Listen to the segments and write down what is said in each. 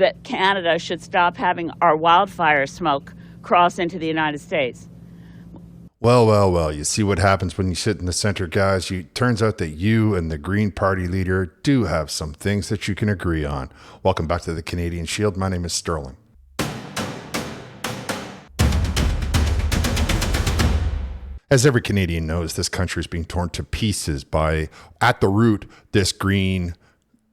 that Canada should stop having our wildfire smoke cross into the United States. Well, you see what happens when you sit in the center, guys. Turns out that you and the Green Party leader do have some things that you can agree on. Welcome back to the Canadian Shield. My name is Sterling. As every Canadian knows, this country is being torn to pieces by, at the root, this green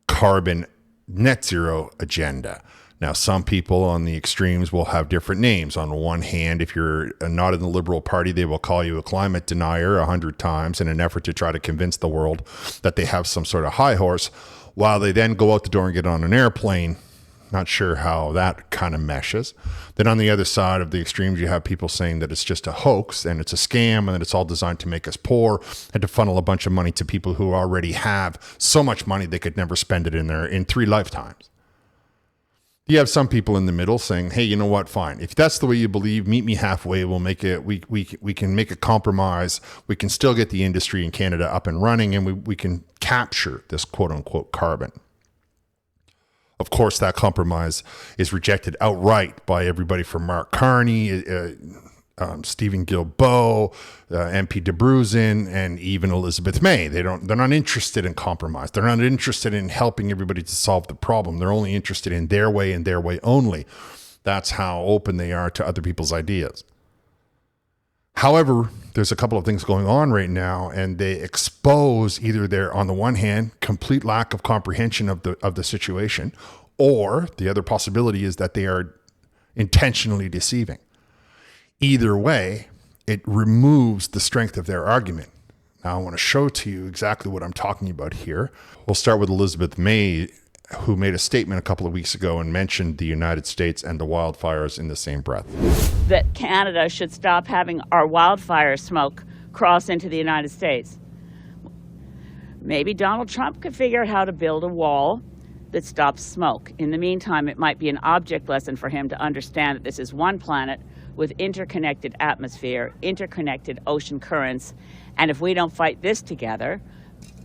carbon net zero agenda. Now, some people on the extremes will have different names. On the one hand, if you're not in the Liberal Party, they will call you a climate denier 100 times in an effort to try to convince the world that they have some sort of high horse, while they then go out the door and get on an airplane. Not sure how that kind of meshes. Then on the other side of the extremes, you have people saying that it's just a hoax and it's a scam and that it's all designed to make us poor and to funnel a bunch of money to people who already have so much money they could never spend it in 3 lifetimes. You have some people in the middle saying, hey, you know what? Fine. If that's the way you believe, meet me halfway. We'll make it. We can make a compromise. We can still get the industry in Canada up and running, and we can capture this quote unquote carbon. Of course, that compromise is rejected outright by everybody from Mark Carney, Stephen Guilbeault, MP de Bruzen, and even Elizabeth May. They're not interested in compromise. They're not interested in helping everybody to solve the problem. They're only interested in their way and their way only. That's how open they are to other people's ideas. However, there's a couple of things going on right now, and they expose either their, on the one hand, complete lack of comprehension of the situation, or the other possibility is that they are intentionally deceiving. Either way, it removes the strength of their argument. Now, I want to show to you exactly what I'm talking about here. We'll start with Elizabeth May, who made a statement a couple of weeks ago and mentioned the United States and the wildfires in the same breath. That Canada should stop having our wildfire smoke cross into the United States. Maybe Donald Trump could figure out how to build a wall that stops smoke. In the meantime, it might be an object lesson for him to understand that this is one planet with interconnected atmosphere, interconnected ocean currents, and if we don't fight this together,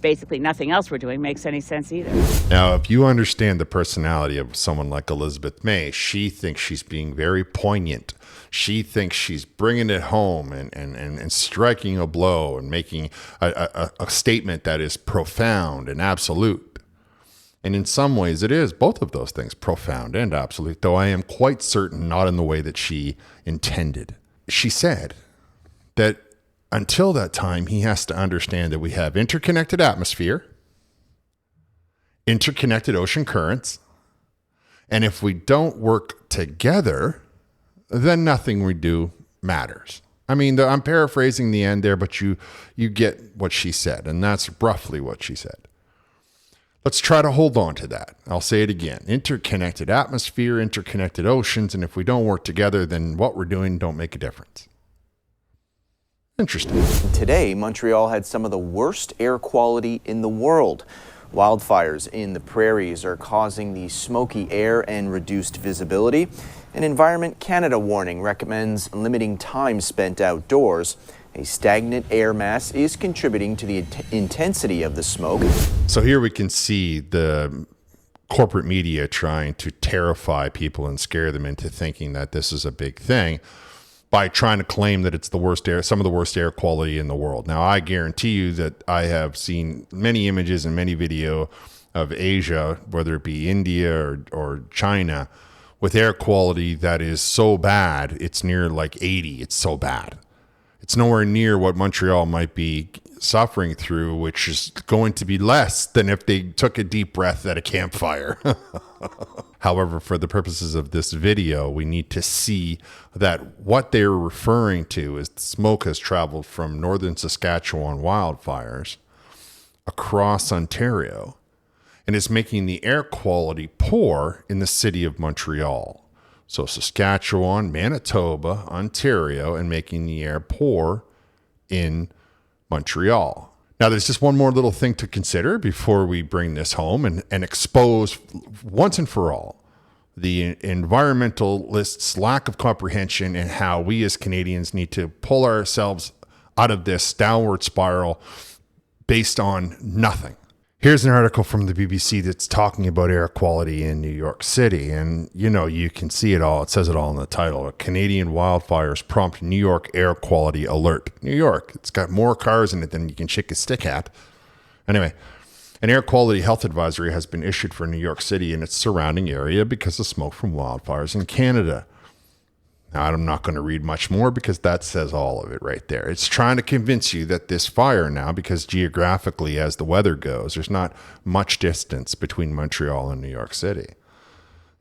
basically nothing else we're doing makes any sense either. Now, if you understand the personality of someone like Elizabeth May, she thinks she's being very poignant. She thinks she's bringing it home and striking a blow and making a statement that is profound and absolute. And in some ways it is both of those things, profound and absolute, though I am quite certain not in the way that she intended. She said that until that time, he has to understand that we have interconnected atmosphere, interconnected ocean currents, and if we don't work together, then nothing we do matters. I mean, I'm paraphrasing the end there, but you get what she said, and that's roughly what she said. Let's try to hold on to that. I'll say it again. Interconnected atmosphere, interconnected oceans, and if we don't work together, then what we're doing don't make a difference. Interesting. Today, Montreal had some of the worst air quality in the world. Wildfires in the prairies are causing the smoky air and reduced visibility. An Environment Canada warning recommends limiting time spent outdoors. A stagnant air mass is contributing to the intensity of the smoke. So here we can see the corporate media trying to terrify people and scare them into thinking that this is a big thing by trying to claim that it's the worst air, some of the worst air quality in the world. Now, I guarantee you that I have seen many images and many video of Asia, whether it be India or China, with air quality that is so bad, it's near like 80. It's so bad. It's nowhere near what Montreal might be suffering through, which is going to be less than if they took a deep breath at a campfire. However, for the purposes of this video, we need to see that what they're referring to is the smoke has traveled from northern Saskatchewan wildfires across Ontario and is making the air quality poor in the city of Montreal. So Saskatchewan, Manitoba, Ontario, and making the air poor in Montreal. Now, there's just one more little thing to consider before we bring this home and expose once and for all the environmentalists' lack of comprehension and how we as Canadians need to pull ourselves out of this downward spiral based on nothing. Here's an article from the BBC that's talking about air quality in New York City. And, you can see it all. It says it all in the title. Canadian wildfires prompt New York air quality alert. New York, it's got more cars in it than you can shake a stick at. Anyway, an air quality health advisory has been issued for New York City and its surrounding area because of smoke from wildfires in Canada. Now, I'm not going to read much more because that says all of it right there. It's trying to convince you that this fire now, because geographically, as the weather goes, there's not much distance between Montreal and New York City.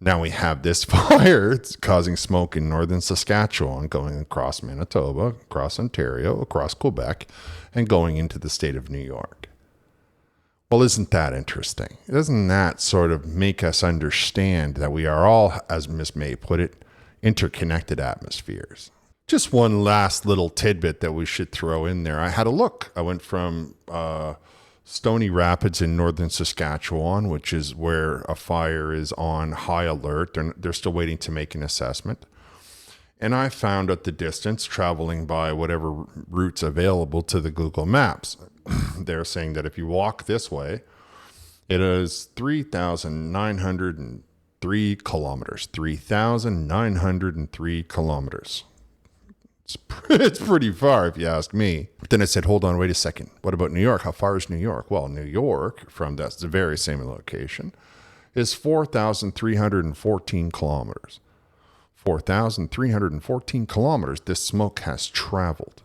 Now we have this fire. It's causing smoke in northern Saskatchewan, going across Manitoba, across Ontario, across Quebec, and going into the state of New York. Well, isn't that interesting? Doesn't that sort of make us understand that we are all, as Miss May put it, interconnected atmospheres? Just one last little tidbit that we should throw in there. I had a look. I went from Stony Rapids in northern Saskatchewan, which is where a fire is on high alert. They're still waiting to make an assessment. And I found out the distance traveling by whatever routes available to the Google Maps. They're saying that if you walk this way, it is 3,903 kilometers. 3,903 kilometers. It's pretty far if you ask me. But then I said, hold on, wait a second. What about New York? How far is New York? Well, New York, from that's the very same location, is 4,314 kilometers. 4,314 kilometers this smoke has traveled.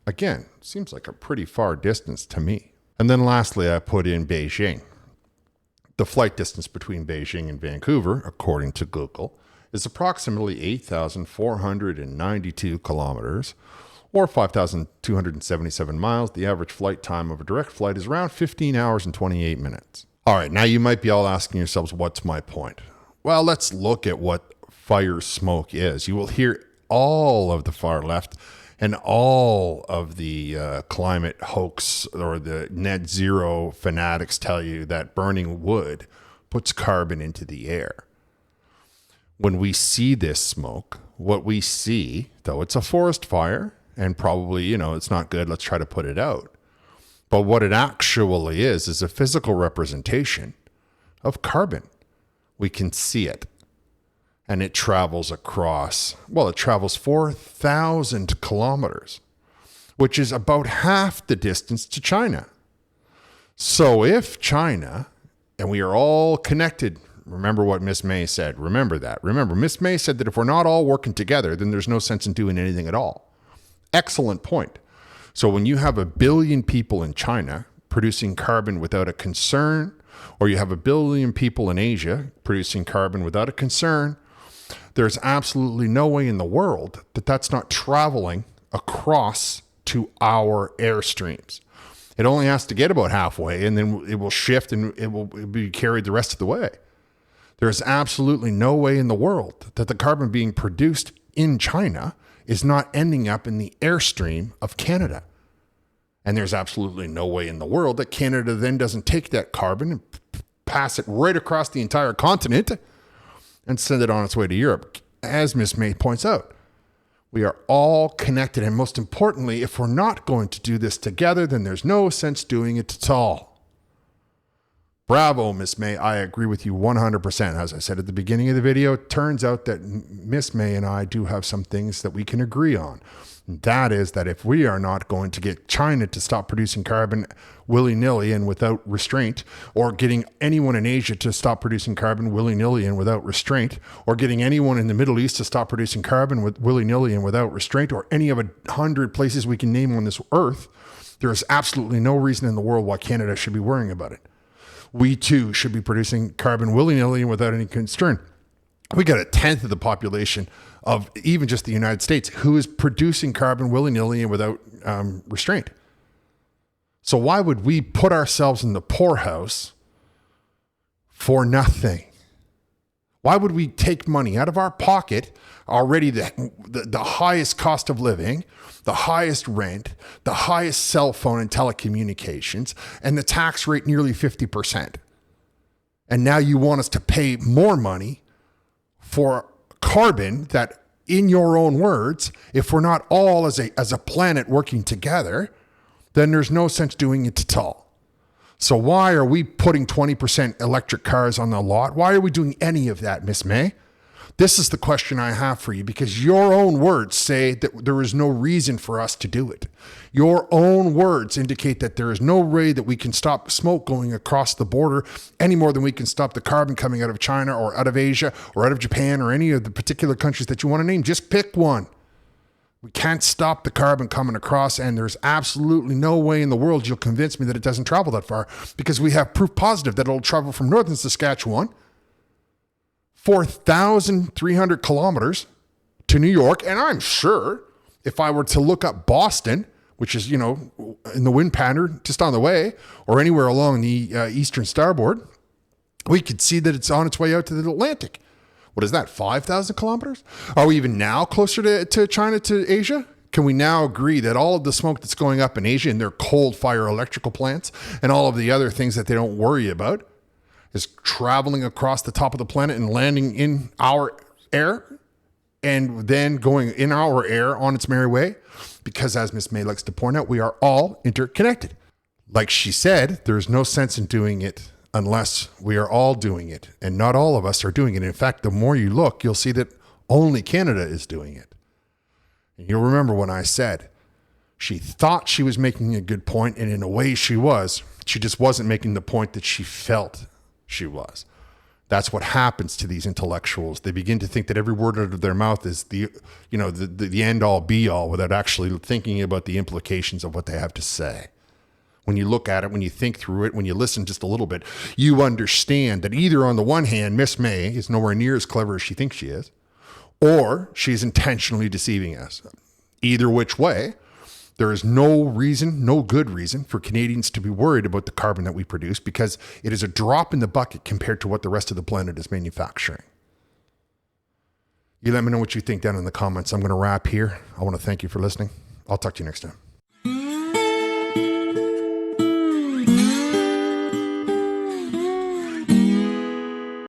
Again, seems like a pretty far distance to me. And then lastly, I put in Beijing. The flight distance between Beijing and Vancouver, according to Google, is approximately 8,492 kilometers, or 5,277 miles. The average flight time of a direct flight is around 15 hours and 28 minutes. All right, now you might be all asking yourselves, what's my point? Well, let's look at what fire smoke is. You will hear all of the far left and all of the climate hoax or the net zero fanatics tell you that burning wood puts carbon into the air. When we see this smoke, what we see, though it's a forest fire and probably, it's not good, let's try to put it out. But what it actually is a physical representation of carbon. We can see it. And it travels across, it travels 4,000 kilometers, which is about half the distance to China. So if China, and we are all connected, remember what Miss May said. Remember that. Remember, Miss May said that if we're not all working together, then there's no sense in doing anything at all. Excellent point. So when you have 1 billion people in China producing carbon without a concern, or you have 1 billion people in Asia producing carbon without a concern, there's absolutely no way in the world that that's not traveling across to our airstreams. It only has to get about halfway, and then it will shift and it will be carried the rest of the way. There's absolutely no way in the world that the carbon being produced in China is not ending up in the airstream of Canada. And there's absolutely no way in the world that Canada then doesn't take that carbon and pass it right across the entire continent and send it on its way to Europe. As Miss May points out, we are all connected. And most importantly, if we're not going to do this together, then there's no sense doing it at all. Bravo, Miss May. I agree with you 100%. As I said at the beginning of the video, it turns out that Miss May and I do have some things that we can agree on. That is that if we are not going to get China to stop producing carbon willy-nilly and without restraint, or getting anyone in Asia to stop producing carbon willy-nilly and without restraint, or getting anyone in the Middle East to stop producing carbon with willy-nilly and without restraint, or any of 100 places we can name on this earth, there is absolutely no reason in the world why Canada should be worrying about it. We too should be producing carbon willy-nilly and without any concern. We got 1/10 of the population of even just the United States who is producing carbon willy-nilly and without restraint. So why would we put ourselves in the poorhouse for nothing? Why would we take money out of our pocket, already the highest cost of living, the highest rent, the highest cell phone and telecommunications, and the tax rate nearly 50%? And now you want us to pay more money for carbon that, in your own words, if we're not all as a planet working together, then there's no sense doing it at all. So why are we putting 20% electric cars on the lot? Why are we doing any of that, Miss May? This is the question I have for you, because your own words say that there is no reason for us to do it. Your own words indicate that there is no way that we can stop smoke going across the border any more than we can stop the carbon coming out of China or out of Asia or out of Japan or any of the particular countries that you want to name. Just pick one. We can't stop the carbon coming across, and there's absolutely no way in the world you'll convince me that it doesn't travel that far, because we have proof positive that it'll travel from northern Saskatchewan 4,300 kilometers to New York. And I'm sure if I were to look up Boston, which is, in the wind pattern just on the way, or anywhere along the eastern starboard, we could see that it's on its way out to the Atlantic. What is that, 5,000 kilometers? Are we even now closer to China, to Asia? Can we now agree that all of the smoke that's going up in Asia in their cold fire electrical plants and all of the other things that they don't worry about is traveling across the top of the planet and landing in our air and then going in our air on its merry way? Because as Miss May likes to point out, we are all interconnected. Like she said, there's no sense in doing it unless we are all doing it. And not all of us are doing it. In fact, the more you look, you'll see that only Canada is doing it. And you'll remember when I said she thought she was making a good point, and in a way she was. She just wasn't making the point that she felt she was. That's what happens to these intellectuals. They begin to think that every word out of their mouth is the end all be all, without actually thinking about the implications of what they have to say. When you look at it, when you think through it, when you listen just a little bit, you understand that either on the one hand, Miss May is nowhere near as clever as she thinks she is, or she's intentionally deceiving us. Either which way, there is no reason, no good reason for Canadians to be worried about the carbon that we produce, because it is a drop in the bucket compared to what the rest of the planet is manufacturing. You let me know what you think down in the comments. I'm going to wrap here. I want to thank you for listening. I'll talk to you next time.